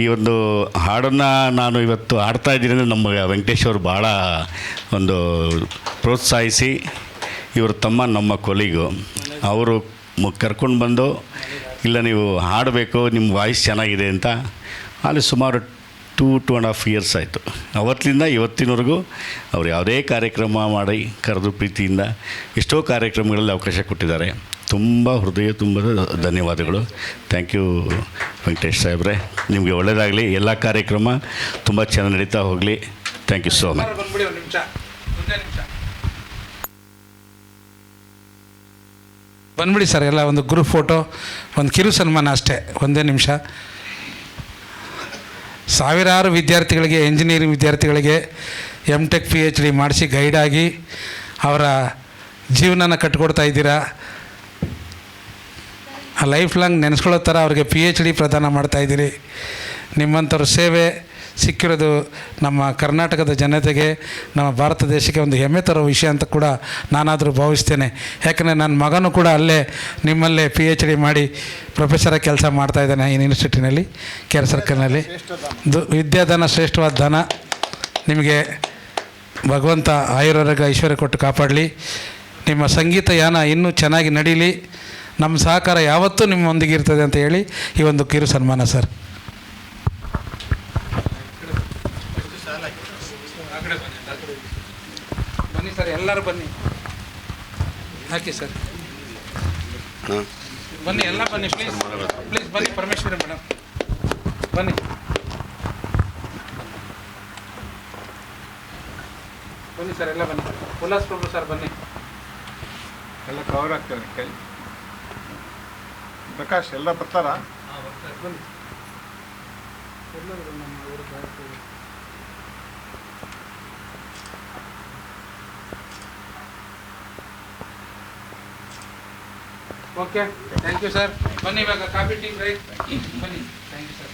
ಈ ಒಂದು ಹಾಡನ್ನು ನಾನು ಇವತ್ತು ಹಾಡ್ತಾ ಇದ್ದೀನಿ ಅಂದರೆ ನಮ್ಮ ವೆಂಕಟೇಶ್ ಅವರು ಭಾಳ ಒಂದು ಪ್ರೋತ್ಸಾಹಿಸಿ, ಇವರು ತಮ್ಮ ನಮ್ಮ ಕೊಲಿಗು ಅವರು ಕರ್ಕೊಂಡು ಬಂದು, ಇಲ್ಲ ನೀವು ಹಾಡಬೇಕು, ನಿಮ್ಮ ವಾಯ್ಸ್ ಚೆನ್ನಾಗಿದೆ ಅಂತ ಅಲ್ಲಿ ಸುಮಾರು 2.5 ಇಯರ್ಸ್ ಆಯಿತು. ಅವತ್ತಿಂದ ಇವತ್ತಿನವರೆಗೂ ಅವರು ಯಾವುದೇ ಕಾರ್ಯಕ್ರಮ ಮಾಡಿ ಕರೆದು ಪ್ರೀತಿಯಿಂದ ಎಷ್ಟೋ ಕಾರ್ಯಕ್ರಮಗಳಲ್ಲಿ ಅವಕಾಶ ಕೊಟ್ಟಿದ್ದಾರೆ. ತುಂಬ ಹೃದಯ ತುಂಬದ ಧನ್ಯವಾದಗಳು. ಥ್ಯಾಂಕ್ ಯು ವೆಂಕಟೇಶ್ ಸಾಹೇಬ್ರೆ, ನಿಮಗೆ ಒಳ್ಳೆಯದಾಗಲಿ. ಎಲ್ಲ ಕಾರ್ಯಕ್ರಮ ತುಂಬ ಚೆನ್ನಾಗಿ ನಡೀತಾ ಹೋಗಲಿ. Thank you so much. ಬಂದ್ಬಿಡಿ ಸರ್, ಎಲ್ಲ ಒಂದು ಗ್ರೂಪ್ ಫೋಟೋ, ಒಂದು ಕಿರು ಸನ್ಮಾನ ಅಷ್ಟೇ, ಒಂದೇ ನಿಮಿಷ. ಸಾವಿರಾರು ವಿದ್ಯಾರ್ಥಿಗಳಿಗೆ, ಇಂಜಿನಿಯರಿಂಗ್ ವಿದ್ಯಾರ್ಥಿಗಳಿಗೆ MTech PhD ಮಾಡಿಸಿ ಗೈಡಾಗಿ ಅವರ ಜೀವನನ ಕಟ್ಕೊಡ್ತಾ ಇದ್ದೀರಾ. ಲೈಫ್ ಲಾಂಗ್ ನೆನೆಸ್ಕೊಳ್ಳೋ ಥರ ಅವ್ರಿಗೆ PhD ಪ್ರದಾನ ಮಾಡ್ತಾಯಿದ್ದೀರಿ. ನಿಮ್ಮಂಥವ್ರ ಸೇವೆ ಸಿಕ್ಕಿರೋದು ನಮ್ಮ ಕರ್ನಾಟಕದ ಜನತೆಗೆ, ನಮ್ಮ ಭಾರತ ದೇಶಕ್ಕೆ ಒಂದು ಹೆಮ್ಮೆ ತರೋ ವಿಷಯ ಅಂತ ಕೂಡ ನಾನಾದರೂ ಭಾವಿಸ್ತೇನೆ. ಯಾಕಂದರೆ ನನ್ನ ಮಗನೂ ಕೂಡ ಅಲ್ಲೇ ನಿಮ್ಮಲ್ಲೇ PhD ಮಾಡಿ ಪ್ರೊಫೆಸರಾಗಿ ಕೆಲಸ ಮಾಡ್ತಾಯಿದ್ದಾನೆ ಯೂನಿವರ್ಸಿಟಿನಲ್ಲಿ, ಕೆರೆ ಸರ್ಕಲ್ನಲ್ಲಿ. ವಿದ್ಯಾದಾನ ಶ್ರೇಷ್ಠವಾದ ದಾನ. ನಿಮಗೆ ಭಗವಂತ ಆಯುರಾರೋಗ್ಯ ಐಶ್ವರ್ಯ ಕೊಟ್ಟು ಕಾಪಾಡಲಿ. ನಿಮ್ಮ ಸಂಗೀತ ಯಾನ ಇನ್ನೂ ಚೆನ್ನಾಗಿ ನಡೀಲಿ. ನಮ್ಮ ಸಹಕಾರ ಯಾವತ್ತೂ ನಿಮ್ಮೊಂದಿಗೆ ಇರ್ತದೆ ಅಂತ ಹೇಳಿ ಈ ಒಂದು ಕಿರು ಸನ್ಮಾನ ಸರ್. ಬನ್ನಿ ಸರ್, ಎಲ್ಲರೂ ಬನ್ನಿ. ಹಾಕಿ ಸರ್, ಬನ್ನಿ, ಎಲ್ಲ ಬನ್ನಿ, ಪ್ಲೀಸ್ ಪ್ಲೀಸ್ ಬನ್ನಿ. ಪರಮೇಶ್ವರಿ ಮೇಡಮ್ ಬನ್ನಿ. ಬನ್ನಿ ಸರ್, ಎಲ್ಲ ಬನ್ನಿ. ಉಲ್ಲಾಸ್ ಪ್ರಭು ಸರ್ ಬನ್ನಿ. ಎಲ್ಲ ಕವರ್ ಆಗ್ತದೆ ಕೈ. ಪ್ರಕಾಶ್ ಎಲ್ಲ ಬರ್ತಾರಾ? ಬನ್ನಿ. Okay, thank you sir. ಬನ್ನಿ, ಇವಾಗ ಕಾಫಿ ಟೀ ಬ್ರೇಕ್. ಬನ್ನಿ, ಥ್ಯಾಂಕ್ ಯು ಸರ್.